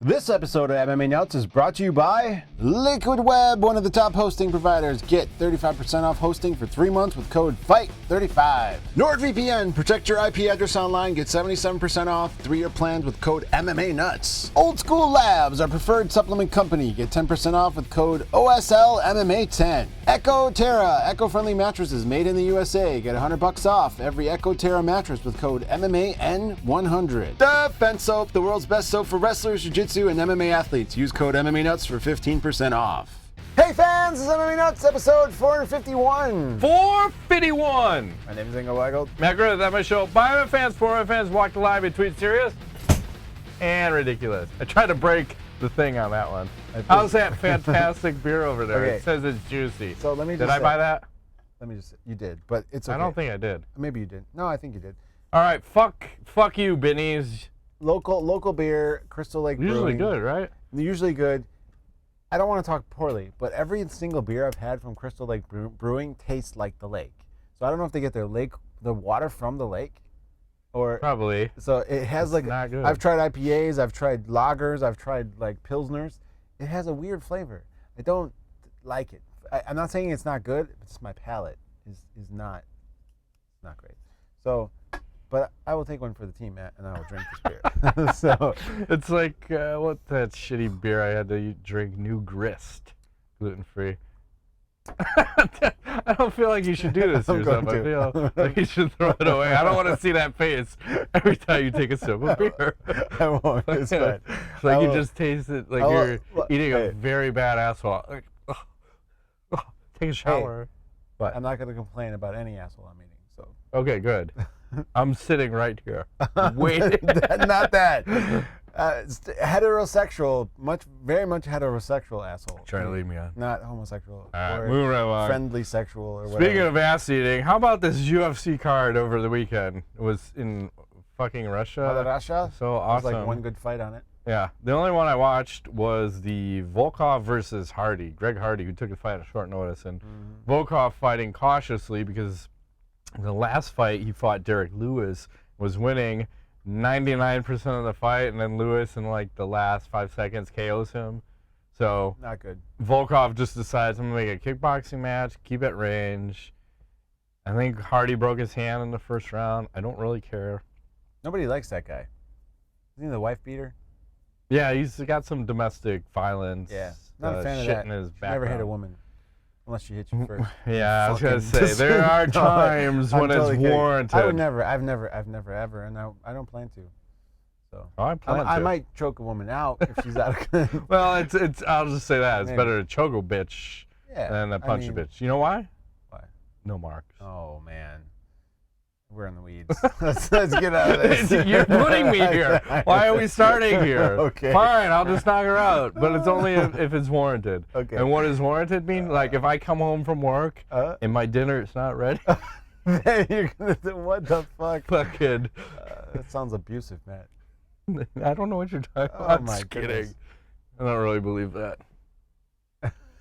This episode of MMA Nuts is brought to you by Liquid Web, one of the top hosting providers. Get 35% off hosting for 3 months with code FIGHT35. NordVPN, protect your IP address online. Get 77% off 3-year plans with code MMA Nuts. Old School Labs, our preferred supplement company. Get 10% off with code OSL MMA10. Echo Terra, eco-friendly mattresses made in the USA. Get $100 off every Echo Terra mattress with code MMAN100. Defense Soap, the world's best soap for wrestlers, jiu-jitsu, and MMA athletes. Use code MMA Nuts for 15% off. Hey fans, this is MMA Nuts, episode 451. 451! My name is Ingo Weigel. Matt Griffith, that's my show. By MMA fans, for MMA fans, walk the line between serious and ridiculous. I tried to break the thing on that one. How's that fantastic beer over there? Okay. It says it's juicy. So let me just Did I buy that? Let me just you did, but it's okay. I don't think I did. Maybe you did. No, I think you did. All right, fuck you, Benny's. Local beer, Crystal Lake Brewing. Usually good, right? Usually good. I don't want to talk poorly, but every single beer I've had from Crystal Lake Brewing tastes like the lake. So I don't know if they get the water from the lake, or probably. So it has like not good. I've tried IPAs, I've tried lagers, I've tried like pilsners. It has a weird flavor. I don't like it. I'm not saying it's not good. It's my palate is not great. So. But I will take one for the team, Matt, and I will drink this beer. So it's like what that shitty beer I had to drink, New Grist, gluten-free. I don't feel like you should do this to yourself. I feel like you should throw it away. I don't want to see that face every time you take a sip of beer. I won't. It's fine. It's like you just taste it like you're eating a very bad asshole. Like, take a shower. Hey, but I'm not going to complain about any asshole I'm eating. So okay, good. I'm sitting right here, waiting. Not that. Heterosexual, very much heterosexual asshole. Trying to lead me on. Not homosexual. Or moving right along. Friendly sexual or whatever. Speaking of ass eating, how about this UFC card over the weekend? It was in fucking Russia. Russia? So awesome. There's like one good fight on it. Yeah. The only one I watched was the Volkov versus Hardy. Greg Hardy, who took the fight at short notice. And Volkov fighting cautiously because the last fight he fought Derek Lewis, was winning 99% of the fight, and then Lewis in like the last 5 seconds KOs him. So not good. Volkov just decides I'm gonna make a kickboxing match, keep at range. I think Hardy broke his hand in the first round. I don't really care. Nobody likes that guy. Isn't he the wife beater? Yeah, he's got some domestic violence. Yeah, not a fan shit of that. in his background. Never hit a woman. Unless she hit you first. Yeah, I was gonna say there are times when it's warranted. I would never. I've never ever, and I don't plan to. So I plan to. I might choke a woman out if she's out of. Well, it's. I'll just say that it's better to choke a bitch than to punch a bitch. You know why? Why? No marks. Oh man, we're in the weeds. let's get out of this. You're putting me here. Why are we starting here? Okay. Fine, I'll just knock her out, but it's only if it's warranted. Okay. And what does warranted mean? Like if I come home from work and my dinner is not ready. You're gonna do, what the fuck? Fucking. That sounds abusive, Matt. I don't know what you're talking about. I'm just kidding. I don't really believe that.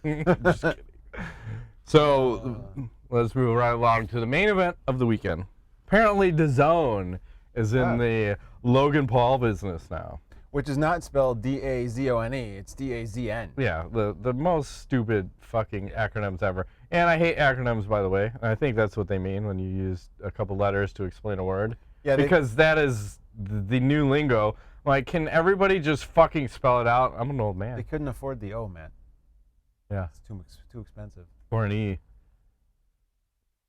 Just kidding. So let's move right along to the main event of the weekend. Apparently, DAZN is in the Logan Paul business now. Which is not spelled D-A-Z-O-N-E. It's D-A-Z-N. Yeah, the most stupid fucking acronyms ever. And I hate acronyms, by the way. And I think that's what they mean when you use a couple letters to explain a word. Yeah, because that is the new lingo. Like, can everybody just fucking spell it out? I'm an old man. They couldn't afford the O, man. Yeah. It's too expensive. Or an E.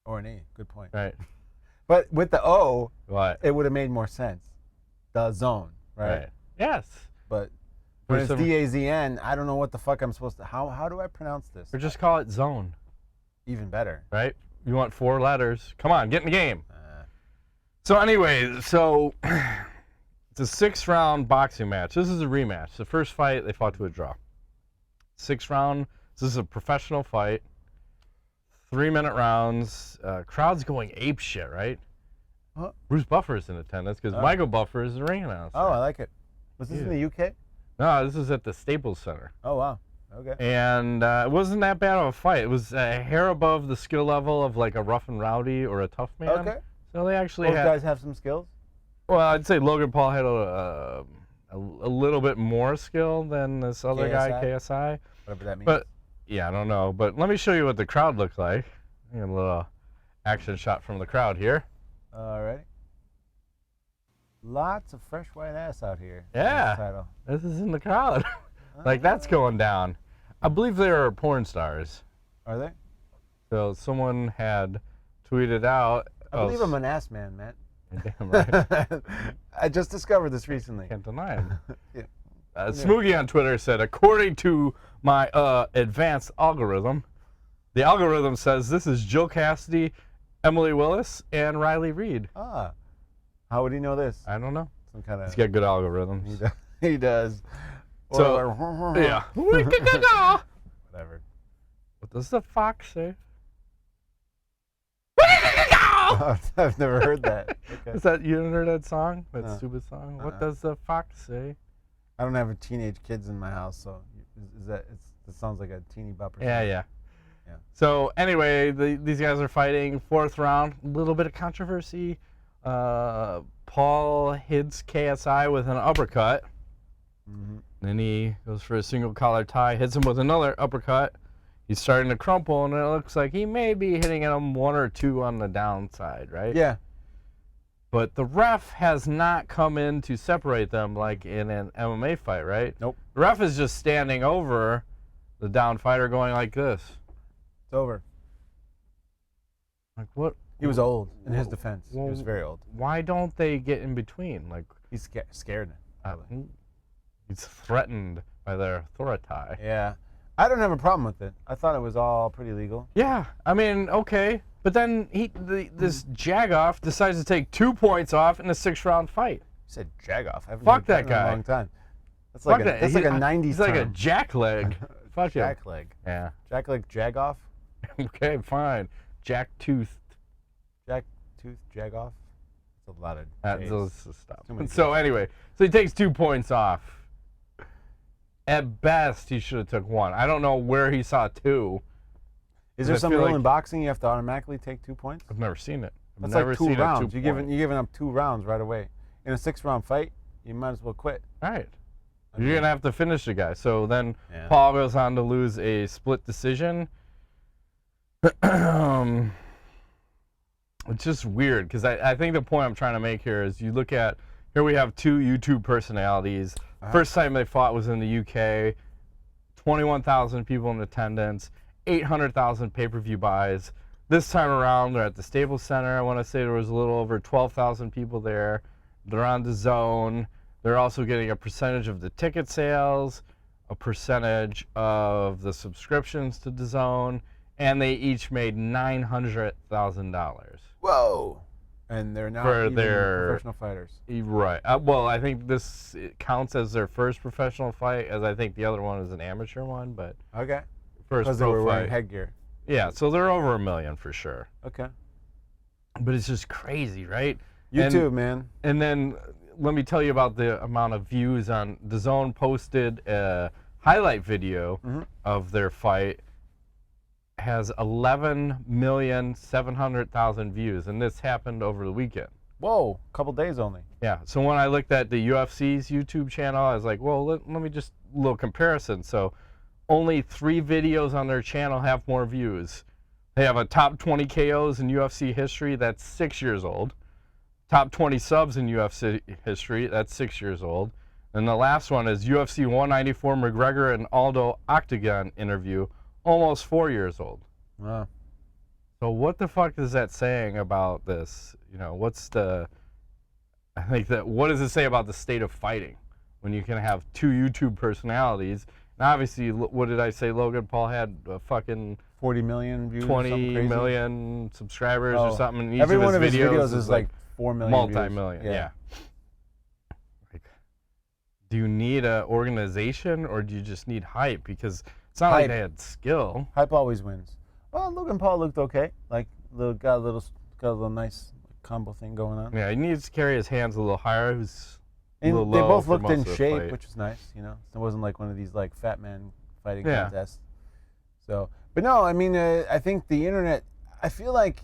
Or an E. Good point. Right. But with the O, what? It would have made more sense. The zone, right? Yes. But when it's D-A-Z-N, I don't know what the fuck I'm supposed to... How do I pronounce this? Or just call it zone. Even better. Right? You want 4 letters. Come on, get in the game. So anyway, it's a 6-round boxing match. This is a rematch. The first fight, they fought to a draw. 6-round, this is a professional fight. 3-minute rounds. Crowd's going ape shit, right? Huh? Bruce Buffer's in attendance because Michael Buffer is the ring announcer. Oh, I like it. Was this in the UK? No, this is at the Staples Center. Oh, wow. Okay. And it wasn't that bad of a fight. It was a hair above the skill level of like a Rough and Rowdy or a Tough Man. Okay. So they actually Both guys have some skills? Well, I'd say Logan Paul had a a little bit more skill than this other guy, KSI. Whatever that means. But yeah, I don't know. But let me show you what the crowd looked like. A little action shot from the crowd here. All right. Lots of fresh white ass out here. Yeah. This is in the crowd. Like, that's going down. I believe they are porn stars. Are they? So someone had tweeted out. I believe I'm an ass man, Matt. Damn right. I just discovered this recently. Can't deny it. Yeah. Smoogie on Twitter said, according to my advanced algorithm, the algorithm says this is Jill Cassidy, Emily Willis, and Riley Reid. Ah. How would he know this? I don't know. Some kind of. He's got good algorithms. He does. So, yeah. Whatever. What does the fox say? I've never heard that. Okay. Is that, you haven't heard that song? That No. stupid song? What does the fox say? I don't have teenage kids in my house, so it sounds like a teeny bopper. Yeah. So anyway, these guys are fighting. 4th round, a little bit of controversy. Paul hits KSI with an uppercut. Mm-hmm. Then he goes for a single collar tie, hits him with another uppercut. He's starting to crumple, and it looks like he may be hitting him 1 or 2 on the downside, right? Yeah. But the ref has not come in to separate them like in an MMA fight, right? Nope. The ref is just standing over the down fighter going like this. It's over. Like, what? He was old, in his defense. Well, he was very old. Why don't they get in between? Like, He's scared. He's threatened by their authority. Yeah. I don't have a problem with it. I thought it was all pretty legal. Yeah, I mean, okay. But then this Jagoff decides to take 2 points off in a 6-round fight. You said Jagoff. I haven't Fuck heard that guy. in a long time. That's like a 90s He's like a term. jackleg. Fuck him. Jackleg. Yeah. Jackleg Jagoff? Okay, fine. Jack-toothed. Jacktooth Jagoff? That's a lot of J's. Stop. So anyway, so he takes 2 points off. At best, he should have took 1. I don't know where he saw 2. Is there some rule in boxing you have to automatically take 2 points? I've never seen it. That's like 2 rounds. You're giving up 2 rounds right away. In a 6-round fight, you might as well quit. All right. You're going to have to finish the guy. So then Paul goes on to lose a split decision. It's just weird because I think the point I'm trying to make here is you look at, here we have 2 YouTube personalities. First time they fought was in the UK. 21,000 people in attendance. 800,000 pay-per-view buys. This time around, they're at the Staples Center. I want to say there was a little over 12,000 people there. They're on DAZN. They're also getting a percentage of the ticket sales, a percentage of the subscriptions to DAZN, and they each made $900,000. Whoa! And they're not even professional fighters. Right. Well, I think this counts as their first professional fight, as I think the other one is an amateur one, but okay. First because they were wearing headgear. Yeah, so they're over $1 million for sure. Okay. But it's just crazy, right? YouTube, man. And then let me tell you about the amount of views on DAZN posted a highlight video of their fight. Has 11,700,000 views, and this happened over the weekend. Whoa, a couple days only. Yeah, so when I looked at the UFC's YouTube channel, I was like, well, let me just a little comparison. So only 3 videos on their channel have more views. They have a top 20 KOs in UFC history, that's 6 years old. Top 20 subs in UFC history, that's 6 years old. And the last one is UFC 194 McGregor and Aldo Octagon interview, almost 4 years old. Wow. So what the fuck is that saying about this? You know, what does it say about the state of fighting when you can have 2 YouTube personalities? And obviously, what did I say? Logan Paul had a fucking 40 million views, 20 million subscribers or something. And each every one of his videos is like 4 million multi-million, yeah. Like, do you need an organization or do you just need hype? Because it's not like they had skill. Hype always wins. Well, Logan Paul looked okay. Like, got a little nice combo thing going on. Yeah, he needs to carry his hands a little higher. They both looked in shape, which was nice. You know, it wasn't like one of these like fat man fighting contests. So, but no, I mean, I think the internet. I feel like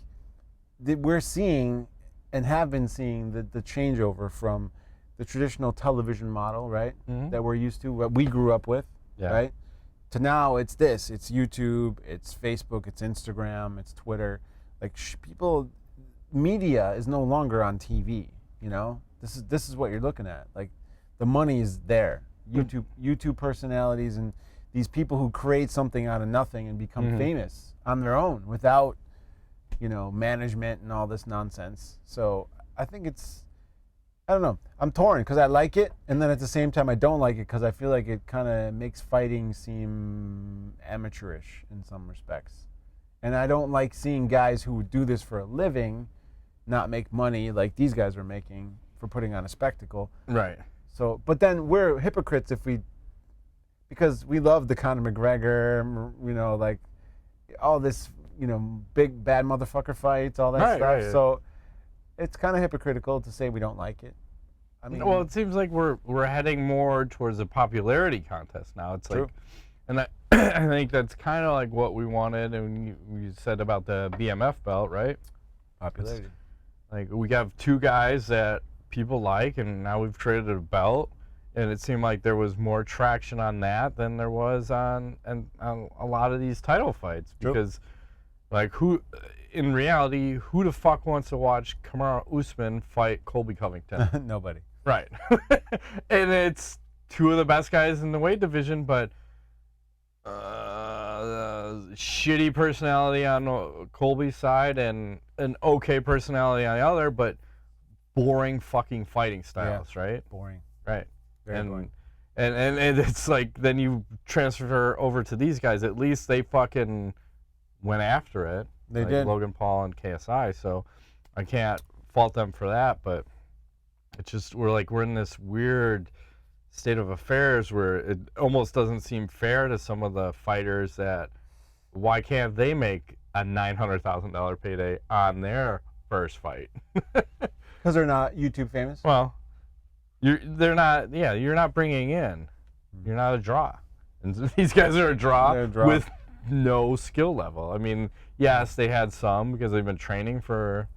we're seeing and have been seeing the changeover from the traditional television model, right? Mhm. That we're used to, what we grew up with, Yeah. right? To now it's this, it's YouTube, it's Facebook, it's Instagram, it's Twitter. Like people, media is no longer on TV, you know? This is what you're looking at. Like the money is there. YouTube personalities and these people who create something out of nothing and become famous on their own without, you know, management and all this nonsense. So I think I don't know. I'm torn because I like it, and then at the same time I don't like it because I feel like it kind of makes fighting seem amateurish in some respects. And I don't like seeing guys who do this for a living not make money like these guys are making for putting on a spectacle. Right. So, but then we're hypocrites because we love the Conor McGregor, you know, like all this, you know, big bad motherfucker fights, all that stuff. Right. So it's kind of hypocritical to say we don't like it. I mean, Well, it seems like we're heading more towards a popularity contest now. It's True. like, and I think that's kind of like what we wanted, and you said about the BMF belt, right? popularity. Like we have two guys that people like, and now we've created a belt, and it seemed like there was more traction on that than there was on a lot of these title fights. True. Because, like, in reality, who the fuck wants to watch Kamaru Usman fight Colby Covington? Nobody. Right. And it's two of the best guys in the weight division, but shitty personality on Colby's side and an okay personality on the other, but boring fucking fighting styles, right? Boring. Right. Very boring. And it's like, then you transfer over to these guys, at least they fucking went after it. They like did. Logan Paul and KSI, so I can't fault them for that, but it's just, we're in this weird state of affairs where it almost doesn't seem fair to some of the fighters that why can't they make a $900,000 payday on their first fight? Because they're not YouTube famous? Well, you're not bringing in. You're not a draw. And these guys are a draw, They're a draw. with no skill level. I mean, yes, they had some because they've been training for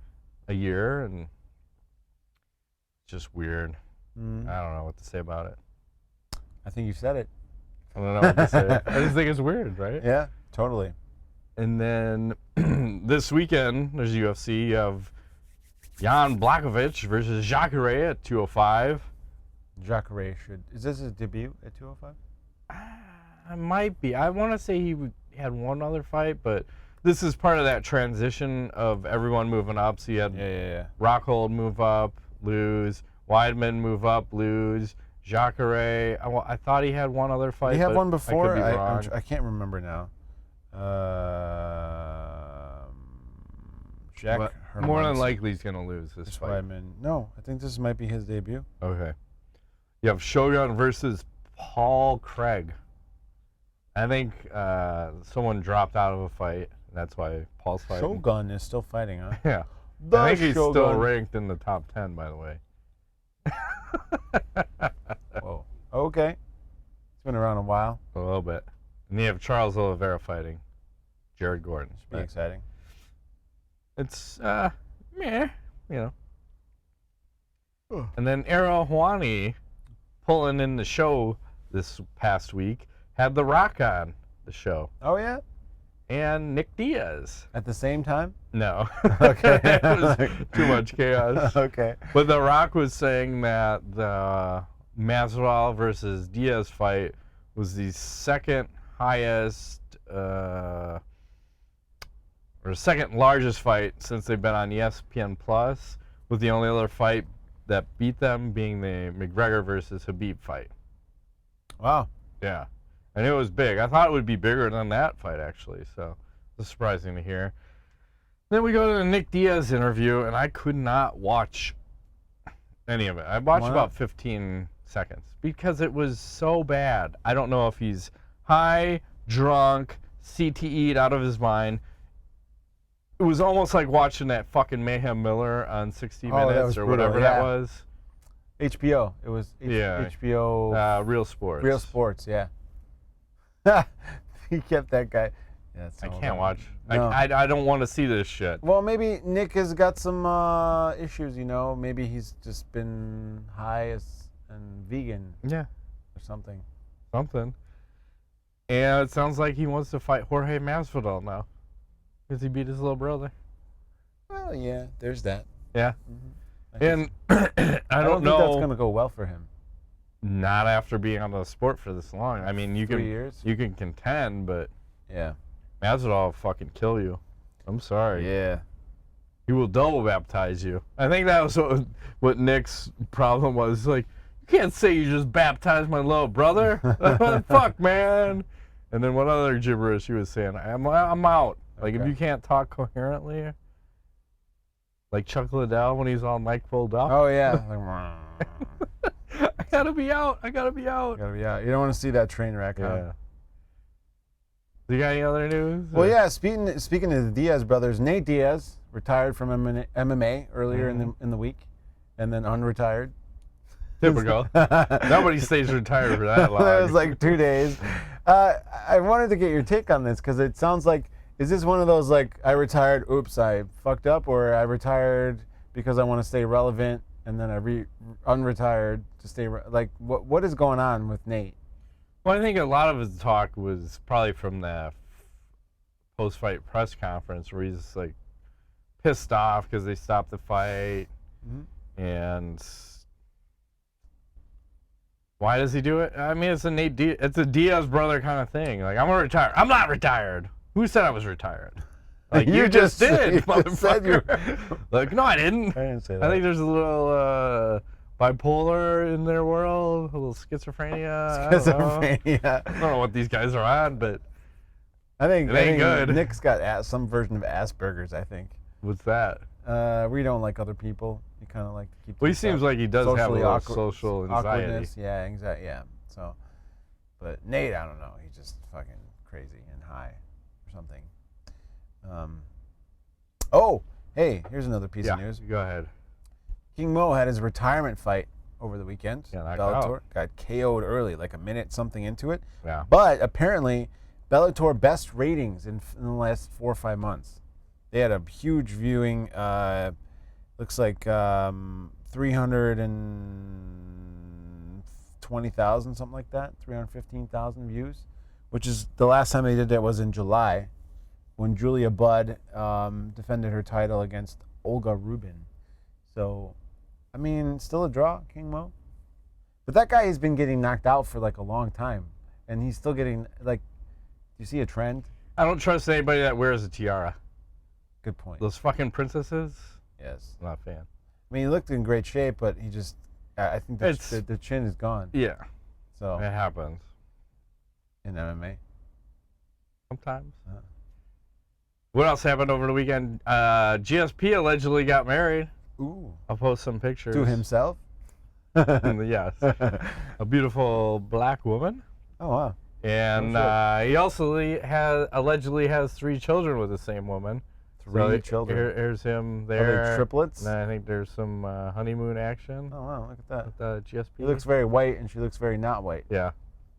a year, and it's just weird. I don't know what to say about it. I think you said it. I don't know what to say. I just think it's weird, right? Yeah, totally. And then this weekend, there's UFC. You have Jan Blachowicz versus Jacare at 205. Jacare is this his debut at 205? It might be. I want to say he had one other fight, but this is part of that transition of everyone moving up. So you had Rockhold move up, lose. Weidman move up, lose. Jacare, I thought he had one other fight. He had one before. I could be wrong. I can't remember now. Jack Hermanson. More than likely he's going to lose this fight. No, I think this might be his debut. Okay. You have Shogun versus Paul Craig. I think someone dropped out of a fight. That's why Paul's fighting. Shogun is still fighting, huh? Yeah. The I think he's still Shogun. ranked in the top 10, by the way. Whoa. Okay. It's been around a while. A little bit. And you have Charles Oliveira fighting Jared Gordon. Should be exciting. It's, meh, you know. And then Ariel Helwani, pulling in the show this past week, had The Rock on the show. Oh, yeah? And Nick Diaz. At the same time? No. Okay. It was too much chaos. Okay. But The Rock was saying that the Masvidal versus Diaz fight was the second highest, or second largest fight since they've been on ESPN Plus, with the only other fight that beat them being the McGregor versus Khabib fight. Wow. Yeah. And it was big. I thought it would be bigger than that fight, actually, so it's surprising to hear. Then we go to the Nick Diaz interview, and I could not watch any of it. I watched about 15 seconds because it was so bad. I don't know if he's high, drunk, CTE'd out of his mind. It was almost like watching that fucking Mayhem Miller on 60 Minutes or whatever that was. HBO. It was HBO. Real Sports. Real Sports, yeah. He kept that guy. Yeah, it's I all can't done. watch. No. I don't want to see this shit. Well, maybe Nick has got some issues, you know. Maybe he's just been high and vegan Yeah, or something. something. And it sounds like he wants to fight Jorge Masvidal now because he beat his little brother. Well, yeah, there's that. Yeah. Mm-hmm. And I don't think that's know. going to go well for him. Not after being on the sport for this long. I mean, you 3 can years? you can contend, but Yeah. Masvidal will fucking kill you. I'm sorry. Yeah. He will double baptize you. I think that was what Nick's problem was. Like, you can't say you just baptized my little brother. Fuck, man. And then what other gibberish he was saying? I'm out. Like, if Okay. you can't talk coherently, like Chuck Liddell when he's all mic pulled up. Oh, yeah. I gotta be out. I gotta be out. Gotta be out. You don't want to see that train wreck, huh? Yeah. You got any other news? Well, yeah. Speaking of the Diaz brothers, Nate Diaz retired from MMA earlier in the week, and then unretired. Typical. Nobody stays retired for that long. That was like 2 days. I wanted to get your take on this because it sounds like, is this one of those like, I retired, oops, I fucked up, or I retired because I want to stay relevant, and then I unretired to stay like, what is going on with Nate? Well, I think a lot of his talk was probably from the post-fight press conference where he's like pissed off because they stopped the fight, and why does he do it? I mean, it's a Diaz brother kind of thing. Like, I'm gonna retire. I'm not retired. Who said I was retired? Like, you just did, motherfucker. Like, no, I didn't. I didn't say that. I think there's a little bipolar in their world, a little schizophrenia. Schizophrenia. I don't know what these guys are on, but I think it ain't good. Nick's got some version of Asperger's, I think. What's that? We don't like other people. You kind of like to keep. Well, he seems like he does have a little social anxiety. Awkwardness. Yeah, anxiety. Yeah. So, but Nate, I don't know. He's just fucking crazy and high or something. Oh, hey, here's another piece of news. Go ahead. King Mo had his retirement fight over the weekend. Yeah, Bellator got KO'd early, like a minute something into it. Yeah. But apparently, Bellator best ratings in the last 4 or 5 months. They had a huge viewing. Looks like 320,000, something like that. 315,000 views, which is the last time they did that was in July, when Julia Budd defended her title against Olga Rubin. So, I mean, still a draw, King Mo. But that guy has been getting knocked out for like a long time, and he's still getting like. Do you see a trend? I don't trust anybody that wears a tiara. Good point. Those fucking princesses. Yes. Not a fan. I mean, he looked in great shape, but he just. I think the chin is gone. Yeah. So it happens. In MMA. Sometimes. What else happened over the weekend? GSP allegedly got married. Ooh. I'll post some pictures. To himself? Yes. A beautiful black woman. Oh, wow. And he also allegedly has 3 children with the same woman. 3 children. Here's him there. Are they triplets? And I think there's some honeymoon action. Oh, wow. Look at that. With the GSP. He looks very white, and she looks very not white. Yeah.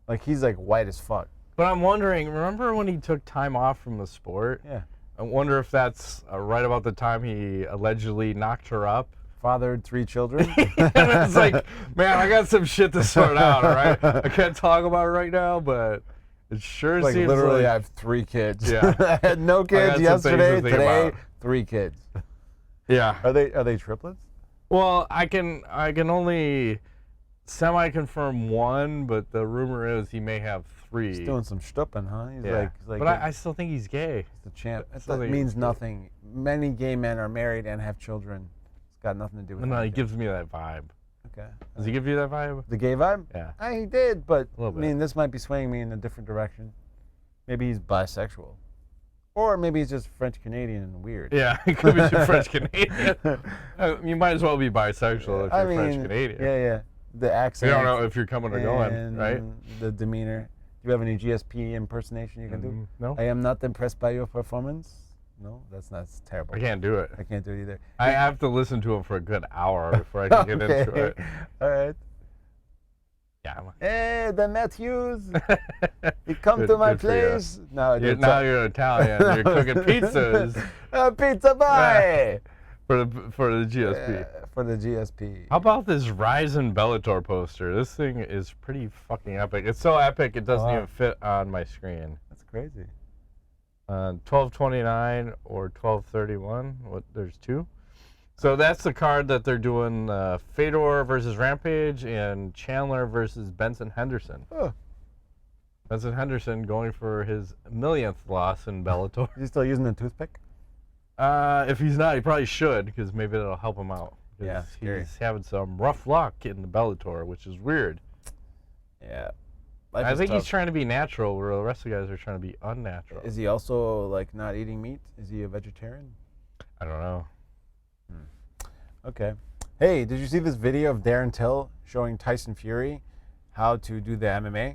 Like, he's like white as fuck. But I'm wondering, remember when he took time off from the sport? Yeah. I wonder if that's right about the time he allegedly knocked her up. Fathered 3 children. And it's like, man, I got some shit to sort out, all right? I can't talk about it right now, but it sure like, seems literally, like... I have 3 kids. Yeah. I had no kids yesterday. Today, about. 3 kids. Yeah. Are they triplets? Well, I can only semi-confirm 1, but the rumor is he may have 3. He's doing some stupping, huh? He's like but I still think he's gay. He's the champ. That means nothing. Many gay men are married and have children. It's got nothing to do with it. No, he gives me that vibe. Okay. Does he give you that vibe? The gay vibe? Yeah. He did, but A little bit. I mean, this might be swaying me in a different direction. Maybe he's bisexual. Or maybe he's just French Canadian and weird. Yeah, he could be French Canadian. You might as well be bisexual if you're French Canadian. Yeah. The accent. You don't know if you're coming or going, and right? The demeanor. Do you have any GSP impersonation you can do? No. I am not impressed by your performance. No, that's terrible. I can't do it. I can't do it either. I have to listen to him for a good hour before I can get into it. All right. Yeah. Hey, the Matthews. You come to my Good for you. place. No, Now you're Italian. You're cooking pizzas. Pizza boy. For the GSP. For the GSP. How about this Rizin Bellator poster? This thing is pretty fucking epic. It's so epic it doesn't even fit on my screen. That's crazy. 1229 or 1231. What? There's two. So that's the card that they're doing. Fedor versus Rampage and Chandler versus Benson Henderson. Oh. Benson Henderson going for his millionth loss in Bellator. Is he still using the toothpick? If he's not, he probably should, because maybe that'll help him out. Yeah, he's having some rough luck in the Bellator, which is weird. Yeah. I think he's trying to be natural, where the rest of the guys are trying to be unnatural. Is he also like not eating meat? Is he a vegetarian? I don't know. Okay. Hey, did you see this video of Darren Till showing Tyson Fury how to do the MMA?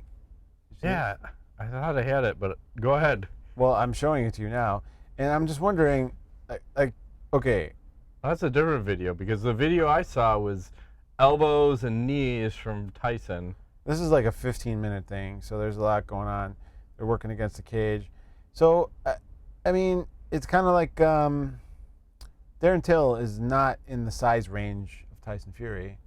Yeah, I thought I had it, but go ahead. Well, I'm showing it to you now, and I'm just wondering, okay. That's a different video, because the video I saw was elbows and knees from Tyson. This is like a 15-minute thing, so there's a lot going on. They're working against the cage. So, I mean, it's kind of like Darren Till is not in the size range of Tyson Fury.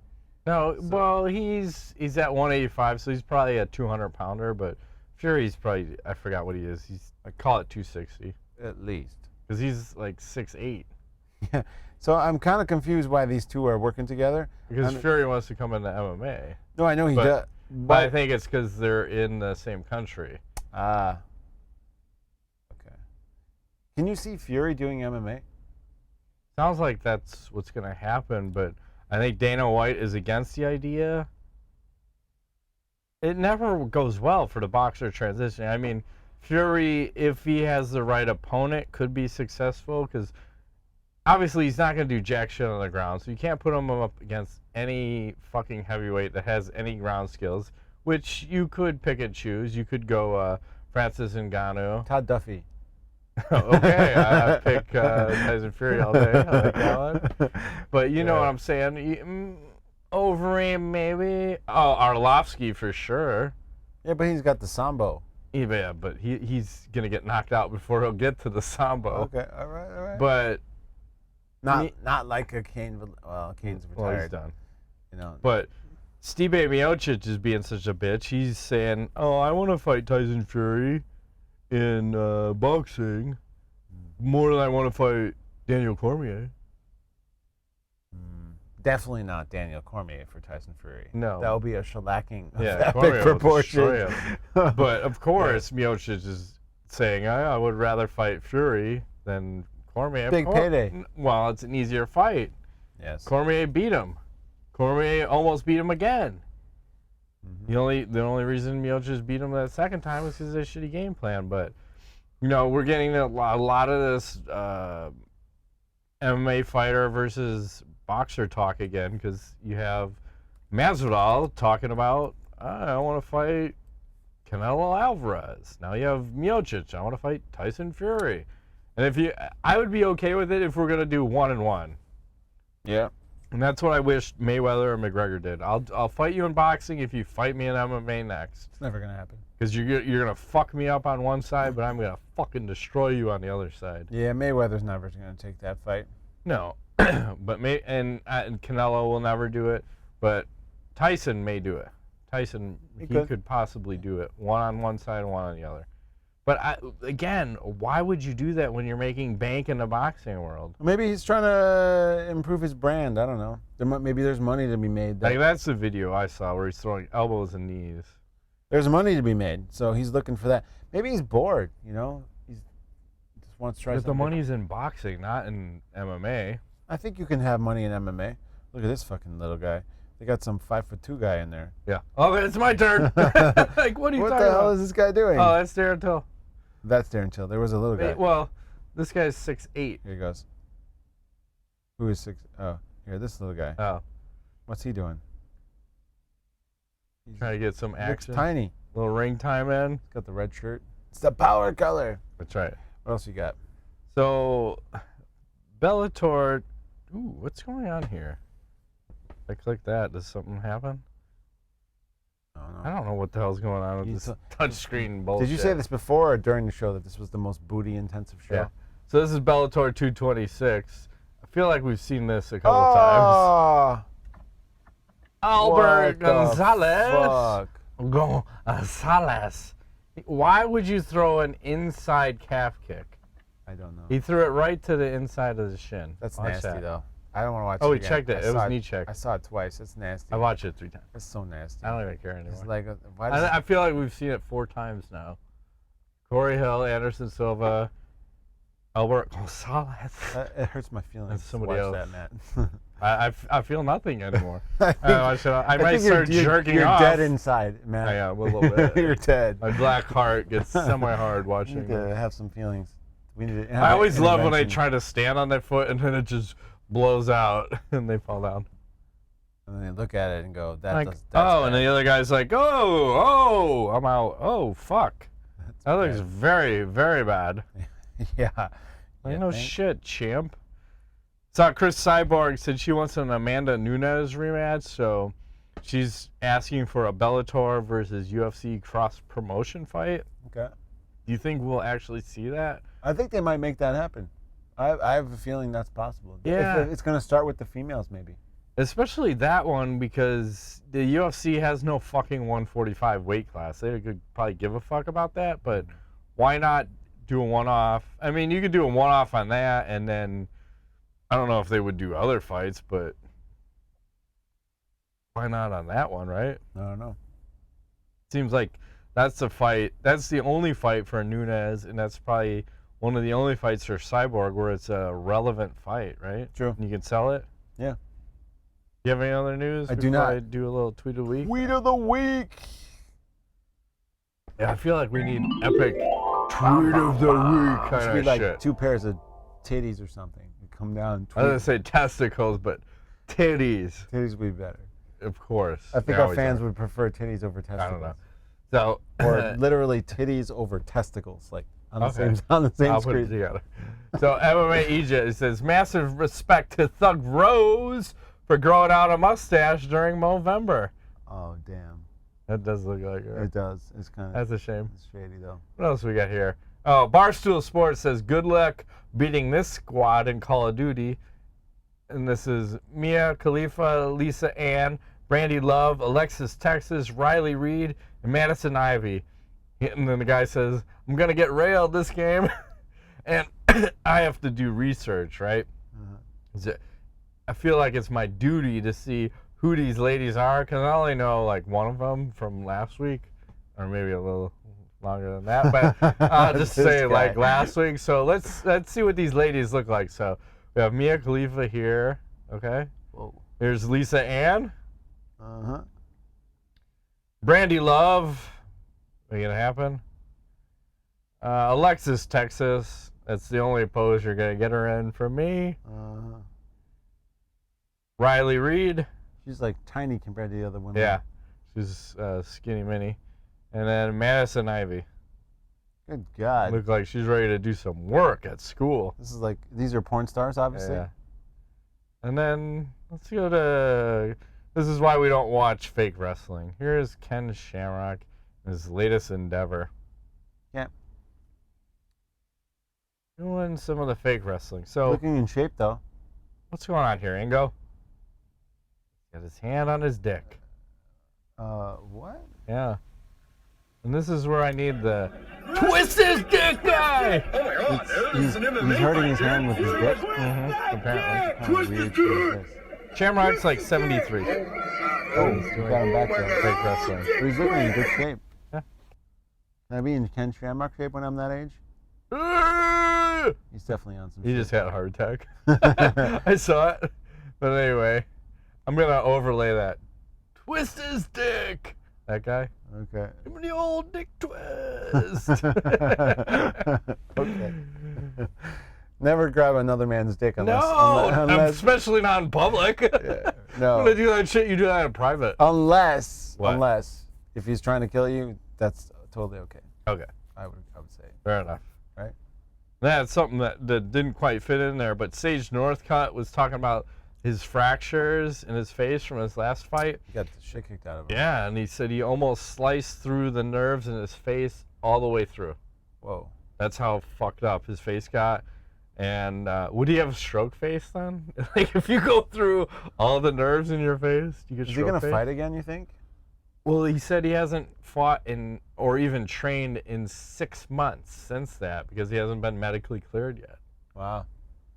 No, well, he's at 185, so he's probably a 200-pounder, but Fury's probably, I forgot what he is. I call it 260. At least. Because he's like 6'8". Yeah. So I'm kind of confused why these two are working together. Because Fury wants to come into MMA. No, I know he does. But I think it's because they're in the same country. Ah. Okay. Can you see Fury doing MMA? Sounds like that's what's going to happen, but I think Dana White is against the idea. It never goes well for the boxer transition. I mean, Fury, if he has the right opponent, could be successful, because obviously he's not going to do jack shit on the ground, so you can't put him up against any fucking heavyweight that has any ground skills, which you could pick and choose. You could go Francis Ngannou. Todd Duffy. Okay, I pick Tyson Fury all day. I like that one. But you know what I'm saying? Overeem, maybe. Oh, Arlovsky for sure. Yeah, but he's got the Sambo. Yeah, but he's going to get knocked out before he'll get to the Sambo. Okay, all right. But not like a Kane. Well, Kane's retired. Well, he's done. You know. But Stipe Miocic is being such a bitch. He's saying, "Oh, I want to fight Tyson Fury in boxing more than I want to fight Daniel Cormier." Definitely not Daniel Cormier for Tyson Fury. No. That would be a shellacking of Yeah, epic proportions. But of course, Miocic is saying, I would rather fight Fury than Cormier. Big payday. Well, it's an easier fight. Yes. Cormier beat him. Cormier almost beat him again. The only reason Miocic beat him that second time was because of a shitty game plan. But you know, we're getting a lot of this MMA fighter versus boxer talk again, because you have Masvidal talking about, I want to fight Canelo Alvarez. Now you have Miocic, I want to fight Tyson Fury. And I would be okay with it if we're gonna do 1-1. Yeah. And that's what I wish Mayweather or McGregor did. I'll fight you in boxing if you fight me in MMA next. It's never gonna happen. Because you're gonna fuck me up on one side, but I'm gonna fucking destroy you on the other side. Yeah, Mayweather's never gonna take that fight. No, but and Canelo will never do it. But Tyson may do it. Tyson he could possibly do it. One on one side and one on the other. But again, why would you do that when you're making bank in the boxing world? Maybe he's trying to improve his brand. I don't know. Maybe there's money to be made. Like that's the video I saw where he's throwing elbows and knees. There's money to be made, so he's looking for that. Maybe he's bored. You know, he just wants to try. But the something money's in boxing, not in MMA. I think you can have money in MMA. Look at this fucking little guy. They got some 5'2" guy in there. Yeah. Oh, it's my turn. Like, what are you talking about? What the hell is this guy doing? Oh, that's Darren Till. That's Darren Till. There was a little guy. Well, this guy's 6'8". Here he goes. Who is 6? Oh, here, this little guy. Oh. What's he doing? He's trying to get some action. Looks tiny. Little ring time in. He's got the red shirt. It's the power color. That's right. What else you got? So, Bellator. Ooh, what's going on here? I click that. Does something happen? I don't know what the hell's going on with this touchscreen bullshit. Did you say this before or during the show that this was the most booty-intensive show? Yeah. So this is Bellator 226. I feel like we've seen this a couple times. Albert Gonzalez. Gonzalez. Why would you throw an inside calf kick? I don't know. He threw it right to the inside of the shin. That's nasty, though. I don't want to watch it. Oh, he again. checked it. It was knee check. I saw it twice. It's nasty. I watched it 3 times. It's so nasty. I don't even care anymore. It's like, why I feel like we've seen it 4 times now. Corey Hill, Anderson Silva, Albert Gonzalez. It hurts my feelings. That's somebody else. That, Matt. I feel nothing anymore. I might start jerking you're off. You're dead inside, Matt. Yeah, a little bit. You're dead. My black heart gets semi-hard watching. We need to have some feelings. We need to have I always love when they try to stand on their foot and then it just blows out and they fall down. And then they look at it and go, that's oh, bad. And the other guy's like, oh, I'm out. Oh, fuck. That looks very, very bad. Yeah. No shit, champ. Saw Cris Cyborg said she wants an Amanda Nunes rematch, so she's asking for a Bellator versus UFC cross-promotion fight. Okay. Do you think we'll actually see that? I think they might make that happen. I have a feeling that's possible. Yeah. It's going to start with the females, maybe. Especially that one, because the UFC has no fucking 145 weight class. They could probably give a fuck about that, but why not do a one-off? I mean, you could do a one-off on that, and then I don't know if they would do other fights, but why not on that one, right? I don't know. Seems like that's the fight. That's the only fight for Nunes, and that's probably one of the only fights for Cyborg where it's a relevant fight, right? True. And you can sell it? Yeah. Do you have any other news? I do not. I do a little tweet of the week? Tweet of the week. Yeah, I feel like we need epic tweet of the week kind Should be of like shit. 2 pairs of titties or something. You come down. I was going to say testicles, but titties. Titties would be better. Of course. I think our fans would prefer titties over testicles. I don't know. So, or literally titties over testicles, like on the same I'll screen. put it together. So MMA Egypt, it says massive respect to Thug Rose for growing out a mustache during Movember. Oh damn. That does look like it. It does. It's kind of. That's a shame. It's shady though. What else we got here? Oh, Barstool Sports says good luck beating this squad in Call of Duty. And this is Mia Khalifa, Lisa Ann, Brandy Love, Alexis Texas, Riley Reed, and Madison Ivy. And then the guy says, I'm going to get railed this game. And I have to do research, right? I feel like it's my duty to see who these ladies are, because I only know like one of them from last week, or maybe a little longer than that, but I'll just say like last week. So let's see what these ladies look like. So we have Mia Khalifa here, okay? Whoa. There's Lisa Ann. Uh-huh. Brandy Love. Are you gonna happen? Alexis Texas. That's the only pose you're gonna get her in from me. Uh-huh. Riley Reed. She's like tiny compared to the other women. Yeah, she's skinny mini. And then Madison Ivy. Good God. Look like she's ready to do some work at school. This is like, these are porn stars, obviously. Yeah. And then let's go to, this is why we don't watch fake wrestling. Here's Ken Shamrock, his latest endeavor. Yeah. Doing some of the fake wrestling. So looking in shape though. What's going on here, Ingo? Got his hand on his dick. What? Yeah. And this is where I need the twist his dick guy. Oh my God, He's hurting his hand with his dick. Apparently. Kind of weird shit. Shamrock's like 73. Oh, he's got him back there. Fake wrestling. But he's looking in good shape. Yeah. Can I be in Ken Shamrock shape when I'm that age? He's definitely on some He shit. just had a heart attack. I saw it. But anyway, I'm going to overlay that. Twist his dick. That guy. Okay. Give me the old dick twist. Okay. Never grab another man's dick unless... especially not in public. Yeah, no. I'm going to do that shit, you do that in private. Unless if he's trying to kill you, that's totally okay. Okay. I would say. Fair enough. Right? That's something that didn't quite fit in there, but Sage Northcutt was talking about his fractures in his face from his last fight. He got the shit kicked out of him. Yeah, and he said he almost sliced through the nerves in his face all the way through. Whoa. That's how fucked up his face got. And would he have a stroke face then? Like, if you go through all the nerves in your face, you get stroke face? Is he going to fight again, you think? Well, he said he hasn't fought in or even trained in 6 months since that because he hasn't been medically cleared yet. Wow.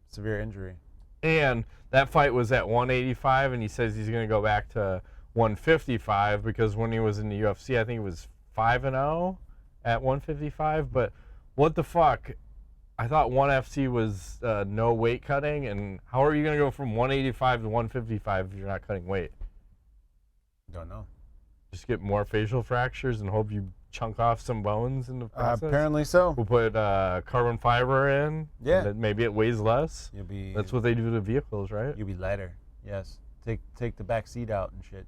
Severe injury. And that fight was at 185, and he says he's going to go back to 155 because when he was in the UFC, I think he was 5-0 at 155. But what the fuck? I thought 1FC was no weight cutting, and how are you going to go from 185 to 155 if you're not cutting weight? Don't know. Just get more facial fractures and hope you chunk off some bones in the process? Apparently so. We'll put carbon fiber in. Yeah. And maybe it weighs less. You'll be. That's what they do to vehicles, right? You'll be lighter. Yes. Take the back seat out and shit.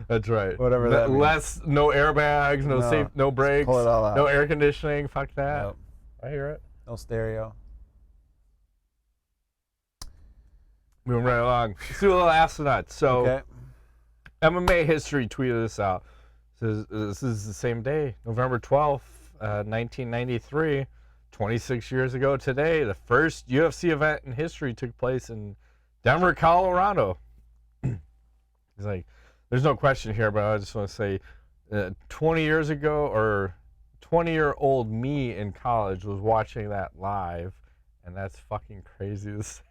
That's right. Whatever that means. Less, no airbags, no brakes, pull it all out. no air conditioning. Fuck that. Nope. I hear it. No stereo. Moving right along. Let's do a little astronauts. So, Okay. MMA History tweeted this out. Says this is the same day, November 12th, 1993, 26 years ago today. The first UFC event in history took place in Denver, Colorado. He's like, there's no question here, but I just want to say 20 years ago, or 20-year-old me in college was watching that live, and that's fucking crazy to say.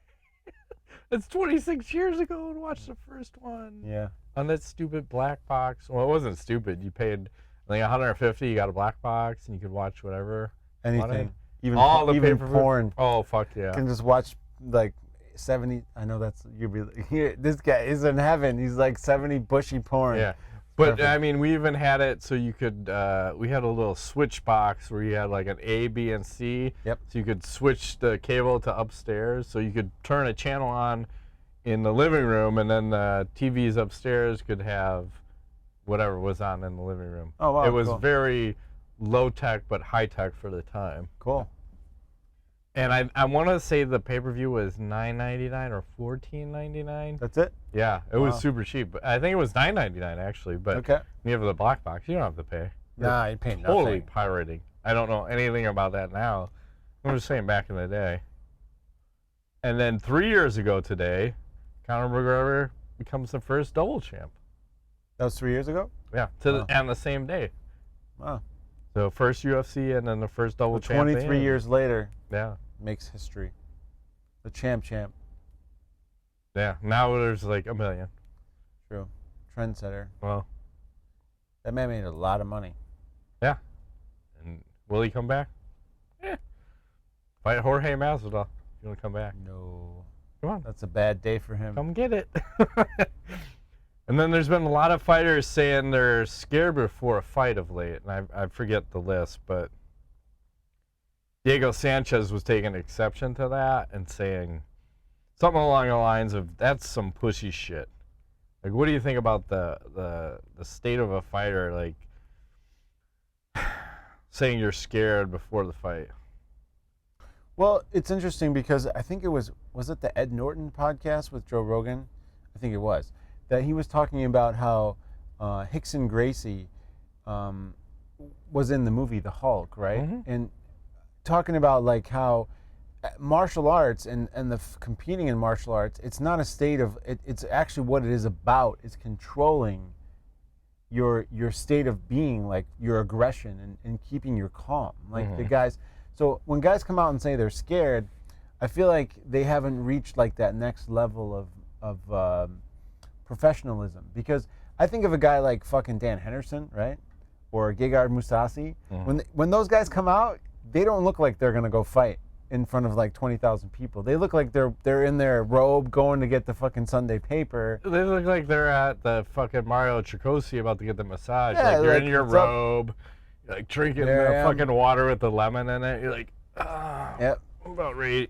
It's 26 years ago and watched the first one. Yeah. On that stupid black box. Well, it wasn't stupid. You paid like $150. You got a black box, and you could watch whatever. Anything. Even all the even pay-per-view. porn. Oh fuck yeah. You can just watch like 70. I know that's you'll be here. This guy is in heaven. He's like 70 bushy porn. Yeah. But Perfect. I mean, we even had it so you could. We had a little switch box where you had like an A, B, and C. Yep. So you could switch the cable to upstairs. So you could turn a channel on in the living room, and then the TVs upstairs could have whatever was on in the living room. Oh wow. It was cool. very low tech but high tech for the time. Cool. And I want to say the pay-per-view was $9.99 or $14.99. That's it? Yeah, it was super cheap. I think it was $9.99 actually, but Okay. when you have the black box, you don't have to pay. Nah, you pay Totally nothing. pirating. I don't know anything about that now. I'm just saying back in the day. And then 3 years ago today, Conor McGregor becomes the first double champ. That was 3 years ago? Yeah, on the same day. Wow. So first UFC and then the first double champ. 23 years later. Yeah. Makes history. The champ. Yeah. Now there's like a million. True. Trendsetter. Well. That man made a lot of money. Yeah. And will he come back? Yeah. Fight Jorge Masvidal. You want to come back? No. Come on. That's a bad day for him. Come get it. And then there's been a lot of fighters saying they're scared before a fight of late. And I forget the list, but Diego Sanchez was taking exception to that and saying something along the lines of, that's some pushy shit. Like, what do you think about the state of a fighter, like, saying you're scared before the fight? Well, it's interesting because I think it was it the Ed Norton podcast with Joe Rogan? I think it was. That he was talking about how Hickson Gracie was in the movie The Hulk, right? Mm-hmm. And talking about like how martial arts and competing in martial arts, it's not a state of, it's actually what it is about. It's controlling your state of being, like your aggression and keeping your calm. Like the guys, so when guys come out and say they're scared, I feel like they haven't reached like that next level of professionalism. Because I think of a guy like fucking Dan Henderson, right? Or Gegard Mousasi. When those guys come out, they don't look like they're gonna go fight in front of like 20,000 people. They look like they're in their robe going to get the fucking Sunday paper. They look like they're at the fucking Mario Tricosi about to get the massage. Yeah, like you're like, in your robe, you're like drinking the fucking water with the lemon in it. You're like, Yep. I'm about ready.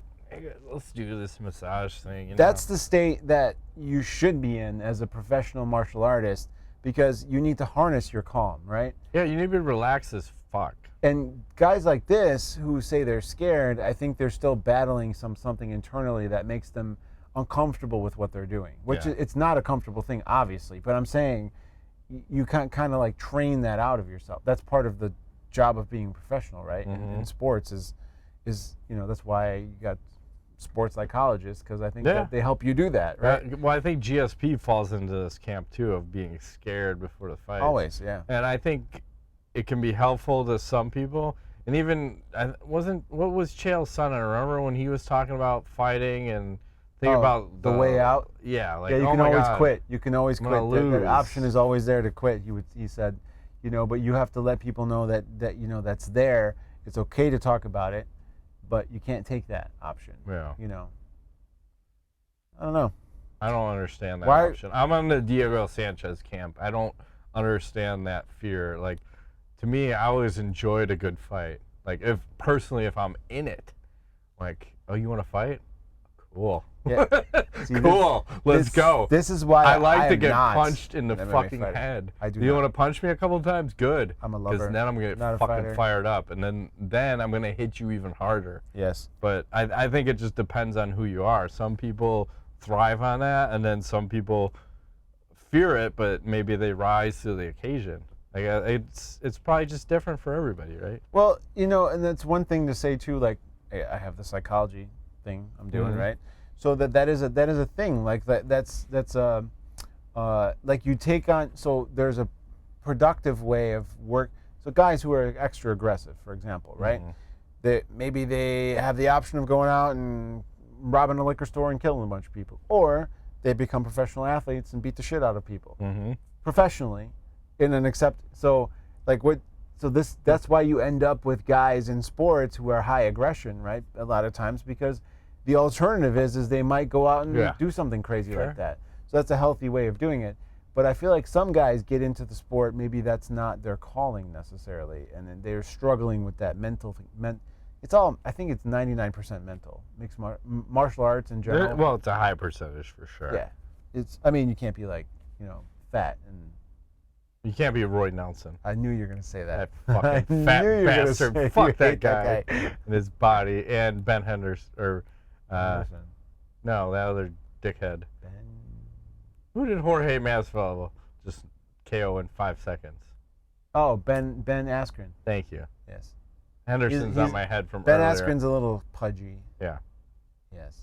Let's do this massage thing. You That's know? the state that you should be in as a professional martial artist, because you need to harness your calm, right? Yeah, you need to be relaxed as fuck. And guys like this who say they're scared, I think they're still battling something internally that makes them uncomfortable with what they're doing, which Yeah. it's not a comfortable thing, obviously. But I'm saying you can't kind of like train that out of yourself. That's part of the job of being professional, right? In sports is that's why you got sports psychologists, because I think that they help you do that, right? Well, I think GSP falls into this camp too of being scared before the fight. Always, yeah. And I think it can be helpful to some people. And even what was Chael's son? I remember when he was talking about fighting and thinking about the way out. Yeah, like You can always quit. You can always quit. Lose. The option is always there to quit. He said, but you have to let people know that that's there. It's okay to talk about it, but you can't take that option. Yeah. I don't know. I don't understand that option. I'm on the Diego Sanchez camp. I don't understand that fear. Like, to me, I always enjoyed a good fight. Like, if I'm in it, like, oh, you want to fight? Cool. Yeah. See, cool. Let's go. This is why I like to get not punched in the an MMA fucking fighter. head. I do. You want to punch me a couple of times? Good. I'm a lover. Because then I'm gonna get fucking fired up, and then I'm gonna hit you even harder. Yes. But I think it just depends on who you are. Some people thrive on that, and then some people fear it, but maybe they rise to the occasion. Like, it's probably just different for everybody, right? Well, and that's one thing to say too. Like, hey, I have the psychology thing I'm doing, right? So that is a thing. Like that's like you take on. So there's a productive way of work. So guys who are extra aggressive, for example, right? That maybe they have the option of going out and robbing a liquor store and killing a bunch of people, or they become professional athletes and beat the shit out of people professionally in an that's why you end up with guys in sports who are high aggression, right? A lot of times, because the alternative is they might go out and do something crazy like that. So that's a healthy way of doing it. But I feel like some guys get into the sport, maybe that's not their calling necessarily, and then they're struggling with that mental thing. I think it's 99% mental. Mixed martial arts in general. Well, it's a high percentage for sure. Yeah. You can't be like, fat and... You can't be Roy Nelson. I knew you were going to say that. That fucking fat bastard. Fuck that guy and his body. And Ben Henderson. No, that other dickhead. Who did Jorge Masvidal just KO in 5 seconds? Oh, Ben Askren. Thank you. Yes. Henderson's on my head from Ben earlier. Askren's a little pudgy. Yeah. Yes.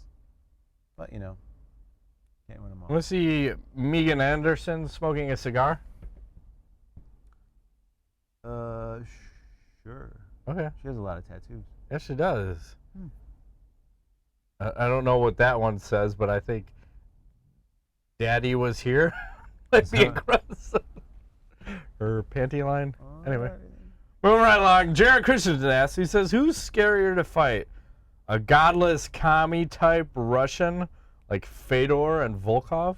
But, can't win them all. Want to see Megan Anderson smoking a cigar? Sure. Okay. She has a lot of tattoos. Yes, she does. I don't know what that one says, but I think Daddy was here. Might be aggressive. Her panty line. Anyway. Moving right along. Jared Christensen asks, he says, who's scarier to fight? A godless commie type Russian like Fedor and Volkov?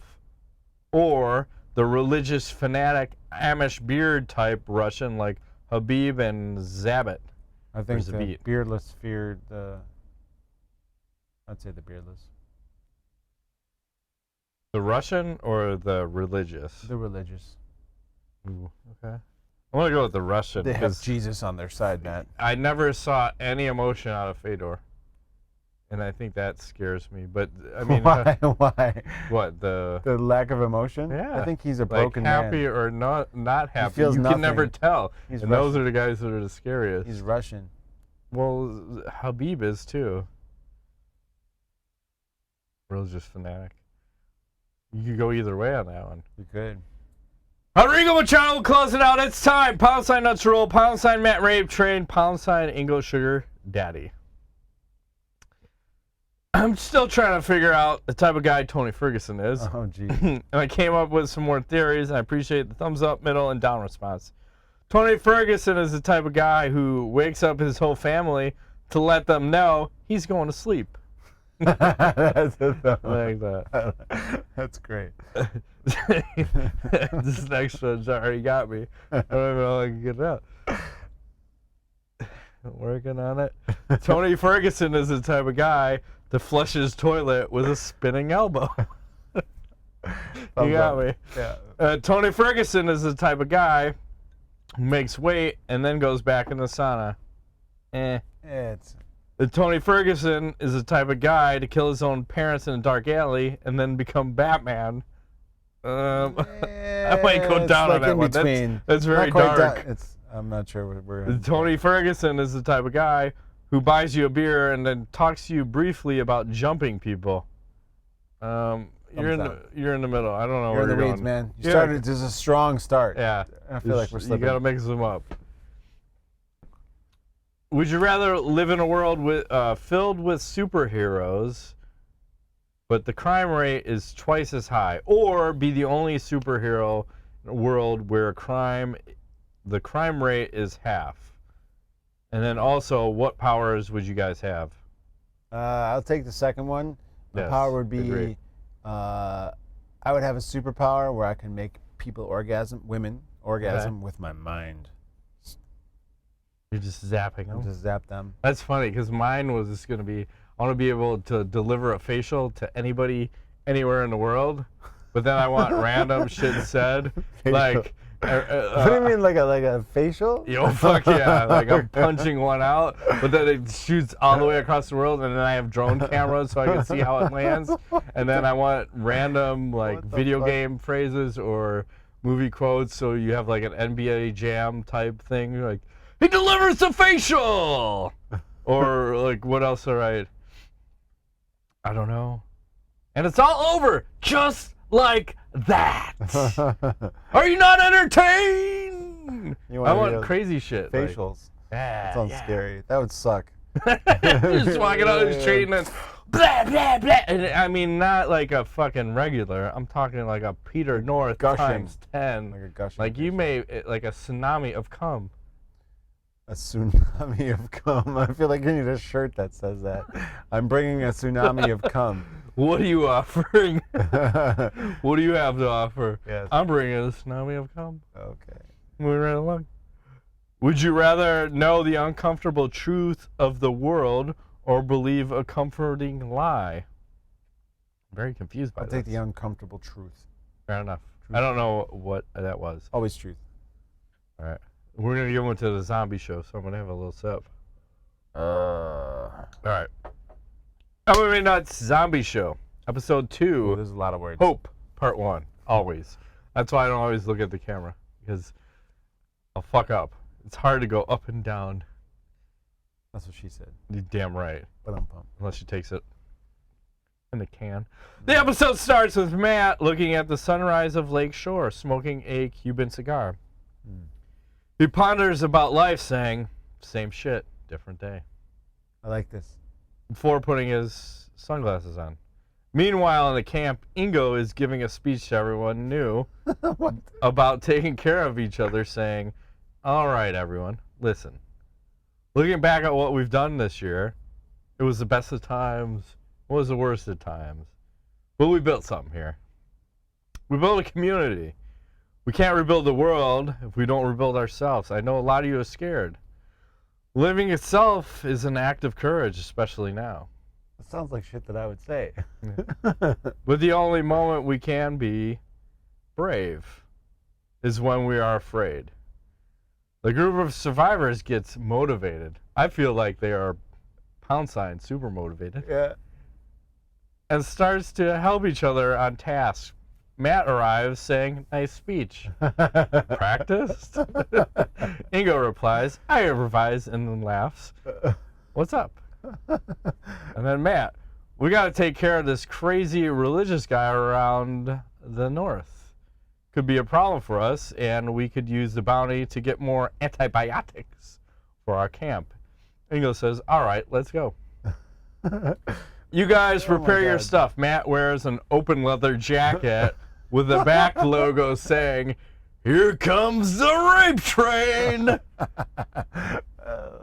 Or the religious fanatic Amish beard type Russian like Habib and Zabit? I think the beardless feared I'd say the beardless. The Russian or the religious? The religious. Ooh, okay. I want to go with the Russian. They have Jesus on their side, Matt. I never saw any emotion out of Fedor. And I think that scares me. But, I mean... Why? Why? What, the lack of emotion? Yeah. I think he's a broken man. Happy or not happy. Feels you nothing. Can never tell. He's and Russian. Those are the guys that are the scariest. He's Russian. Well, Habib is too. Religious fanatic. You could go either way on that one. You could. Rodrigo Machado will close it out. It's time. # Nuts Roll, # Matt Rape Train, # English Sugar Daddy. I'm still trying to figure out the type of guy Tony Ferguson is. Oh, geez. And I came up with some more theories, and I appreciate the thumbs up, middle, and down response. Tony Ferguson is the type of guy who wakes up his whole family to let them know he's going to sleep. That's Like that. That's great. This next one's already got me. I don't even know how I can get it out. Working on it. Tony Ferguson is the type of guy to flush his toilet with a spinning elbow. You got me. Yeah. Tony Ferguson is the type of guy who makes weight and then goes back in the sauna. It's Tony Ferguson is the type of guy to kill his own parents in a dark alley and then become Batman. I might go down on that one. That's very dark. I'm not sure what we're. Tony Ferguson is the type of guy who buys you a beer and then talks to you briefly about jumping people. You're in the middle. I don't know where you're in the weeds, man. You started. There's a strong start. Yeah. I feel like we're slipping. You got to mix them up. Would you rather live in a world filled with superheroes, but the crime rate is twice as high, or be the only superhero in a world where the crime rate is half? And then also, what powers would you guys have? I'll take the second one. The power would be, I would have a superpower where I can make women orgasm with my mind. You're just zapping them? Just zap them. That's funny, because mine was just going to be, I want to be able to deliver a facial to anybody, anywhere in the world, but then I want random shit said, like... what do you mean, like a facial? Yo, fuck yeah. Like, I'm punching one out, but then it shoots all the way across the world, and then I have drone cameras so I can see how it lands, and then I want random, like, video game phrases or movie quotes, so you have, like, an NBA Jam type thing, like, he delivers the facial! Or, like, what else to write? I don't know. And it's all over, just like that. Are you not entertained? I want crazy shit. Facials. Like, that sounds scary. That would suck. Just walking out the street and then blah, blah, blah. And, I mean, not like a fucking regular. I'm talking like a Peter North times 10. Like a gushing. Like you may, like a tsunami of cum. A tsunami of cum. I feel like you need a shirt that says that. I'm bringing a tsunami of cum. What are you offering? What do you have to offer? Yes. I'm bringing a tsunami of cum. Okay. Moving right along. Would you rather know the uncomfortable truth of the world or believe a comforting lie? I'm very confused by that. I'll take the uncomfortable truth. Fair enough. I don't know what that was. Always truth. All right. We're going to get into the zombie show, so I'm going to have a little sip. All right. MMANUTS Zombie Show, Episode 2. Ooh, there's a lot of words. Hope, Part 1. Always. That's why I don't always look at the camera, because I'll fuck up. It's hard to go up and down. That's what she said. You're damn right. Ba-dum-bum. Unless she takes it in the can. The episode starts with Matt looking at the sunrise of Lake Shore, smoking a Cuban cigar. He ponders about life, saying, same shit, different day. I like this. Before putting his sunglasses on. Meanwhile, in the camp, Ingo is giving a speech to everyone new about taking care of each other, saying, all right, everyone, listen. Looking back at what we've done this year, it was the best of times, it was the worst of times. But we built something here. We built a community. We can't rebuild the world if we don't rebuild ourselves. I know a lot of you are scared. Living itself is an act of courage, especially now. That sounds like shit that I would say. But the only moment we can be brave is when we are afraid. The group of survivors gets motivated. I feel like they are # super motivated. Yeah. And starts to help each other on tasks. Matt arrives saying, nice speech. Practiced? Ingo replies, I improvise, and then laughs. What's up? And then Matt, we got to take care of this crazy religious guy around the north. Could be a problem for us, and we could use the bounty to get more antibiotics for our camp. Ingo says, all right, let's go. You guys prepare your stuff. Matt wears an open leather jacket with a back logo saying, here comes the rape train.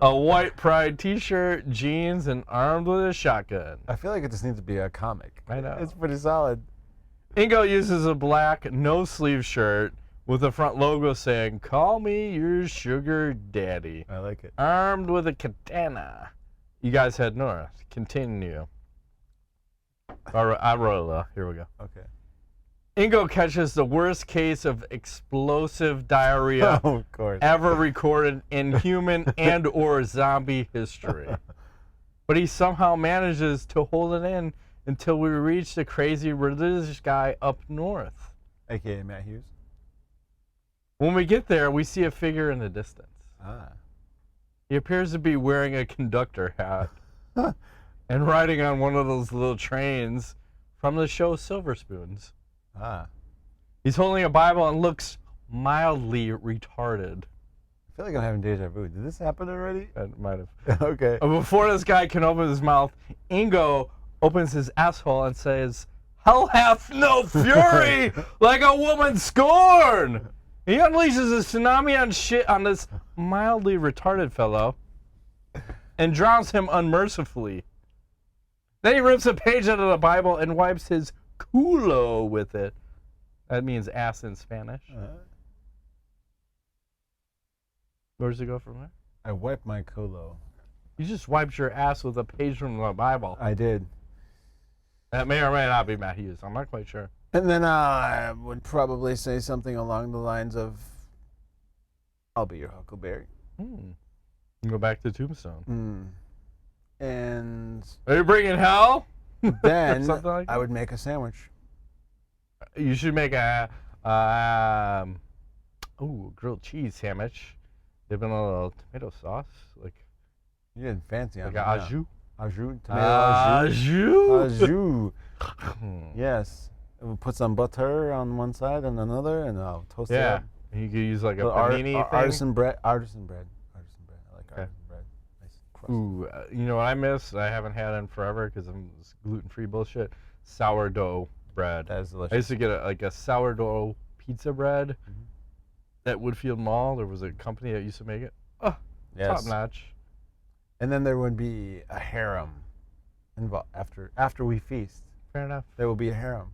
A white Pride t-shirt, jeans, and armed with a shotgun. I feel like it just needs to be a comic. I know. It's pretty solid. Ingo uses a black no-sleeve shirt with the front logo saying, call me your sugar daddy. I like it. Armed with a katana. You guys head north. Continue. Arola. Here we go. Okay. Ingo catches the worst case of explosive diarrhea of course. ever recorded in human and or zombie history. but he somehow manages to hold it in until we reach the crazy religious guy up north. AKA Matt Hughes. When we get there, we see a figure in the distance. Ah. He appears to be wearing a conductor hat and riding on one of those little trains from the show Silver Spoons. Ah. He's holding a Bible and looks mildly retarded. I feel like I'm having deja vu. Did this happen already? It might have. Okay. Before this guy can open his mouth, Ingo opens his asshole and says, "Hell hath no fury like a woman scorn." He unleashes a tsunami on shit on this mildly retarded fellow and drowns him unmercifully. Then he rips a page out of the Bible and wipes his culo with it. That means ass in Spanish. Where does it go from there? I wiped my colo. You just wiped your ass with a page from the Bible. I did. That may or may not be Matt Hughes. I'm not quite sure. And then I would probably say something along the lines of, "I'll be your Huckleberry." You can go back to Tombstone. And Are you bringing hell? then Something like that? I would make a sandwich. You should make a grilled cheese sandwich. Dip in a little tomato sauce, like You did fancy on a it. au jus. Au jus. Tomato au jus. Au Au jus. Yes. We'll put some butter on one side and another, and I'll toast it Yeah, up. you could use like a Little panini thing. artisan bread. Artisan bread. I like Okay. artisan bread. Nice crust. Ooh, you know what I miss? I haven't had it in forever because I'm gluten-free bullshit. Sourdough bread. That is delicious. I used to get a sourdough pizza bread at Woodfield Mall. There was a company that used to make it. Oh, Yes. top notch. And then there would be a harem involved after we feast. Fair enough. There will be a harem.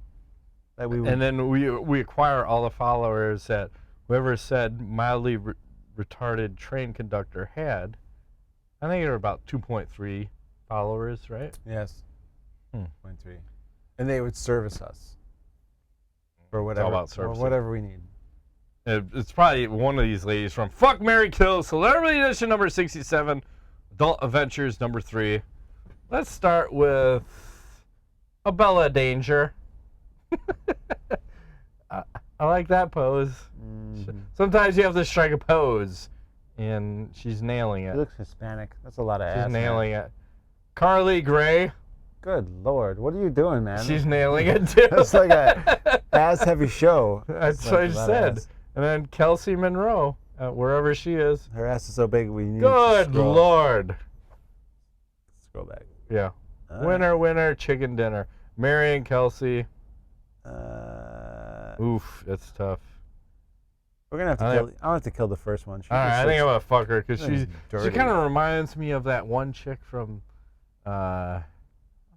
That we would, And then we acquire all the followers that whoever said mildly retarded train conductor had. I think there were about 2.3 followers, right? yes. 0.3. And they would service us for whatever, about for servicing. whatever we need. It's probably one of these ladies from Fuck, Marry, Kill, Celebrity Edition number 67, Adult Adventures number 3. Let's start with Abella Danger. I like that pose. Sometimes you have to strike a pose, and she's nailing She it. looks Hispanic. That's a lot of ass. She's man. nailing it. Carly Gray, Good Lord. What are you doing, man? she's nailing it too. It's like a ass-heavy show. That's It's what like I a lot of said. ass. And then Kelsey Monroe, wherever she is. Her ass is so big we need to Good scroll. Lord. Scroll back. Yeah. Winner, chicken dinner. Marion Kelsey. Oof, that's tough. We're gonna have to kill. I have to kill the first one. She All right, just I think I'm looks gonna fuck her because she dirty. kind of reminds me of that one chick from,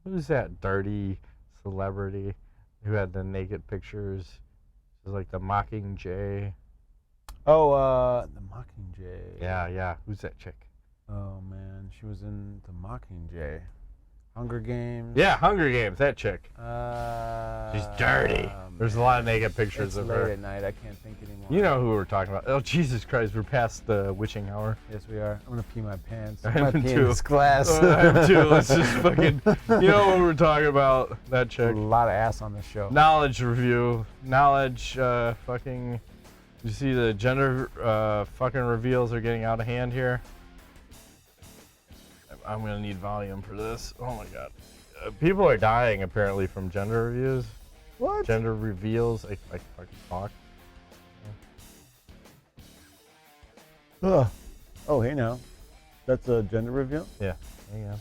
who's that dirty celebrity who had the naked pictures? It was like the Mockingjay. Oh, the Mockingjay. Yeah. Who's that chick? Oh man, she was in the Mockingjay. Hunger Games. Yeah, Hunger Games. That chick. She's dirty. There's a lot of naked pictures It's of late her. at night. I can't think anymore. You know who we're talking about. Oh, Jesus Christ. We're past the witching hour. Yes, we are. I'm gonna pee my pants. I I'm gonna am pee too. in this glass. I am too. Let's just fucking. You know what we're talking about. That A chick. lot of ass on this show. Knowledge review. Knowledge fucking. You see the gender fucking reveals are getting out of hand here. I'm gonna need volume for this. Oh my god. People are dying apparently from gender reviews. What? Gender reveals. I fucking talk. Ugh. Oh, hey now. That's a gender reveal? Yeah. There you go.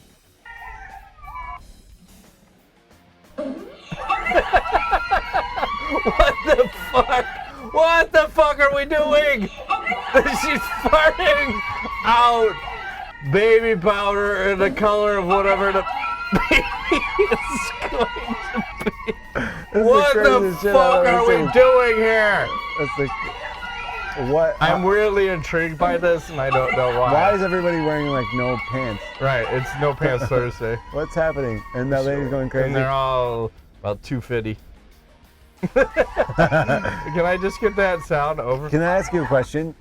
What the fuck? What the fuck are we doing? She's farting out baby powder in the color of whatever the baby is going to be. What the fuck are we doing here? That's the. What? I'm weirdly intrigued by this, and I don't know why. Why is everybody wearing like no pants? Right, it's No Pants Thursday. What's happening? And that lady's going crazy. And they're all about 250. Can I just get that sound over? Can I ask you a question?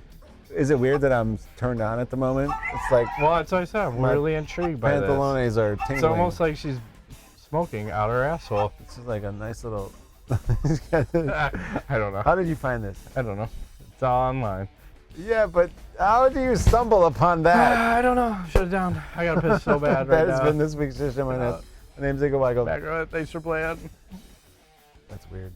Is it weird that I'm turned on at the moment? It's like Well, that's what I said. I'm really intrigued by this. pantalones are tingling. It's almost like she's smoking out her asshole. This is like a nice little. I don't know. How did you find this? I don't know. It's all online. Yeah, but how do you stumble upon that? I don't know. Shut it down. I gotta piss so bad right That now. has been this week's Dish. My name's Igor Weigel. Back, thanks for playing. That's weird.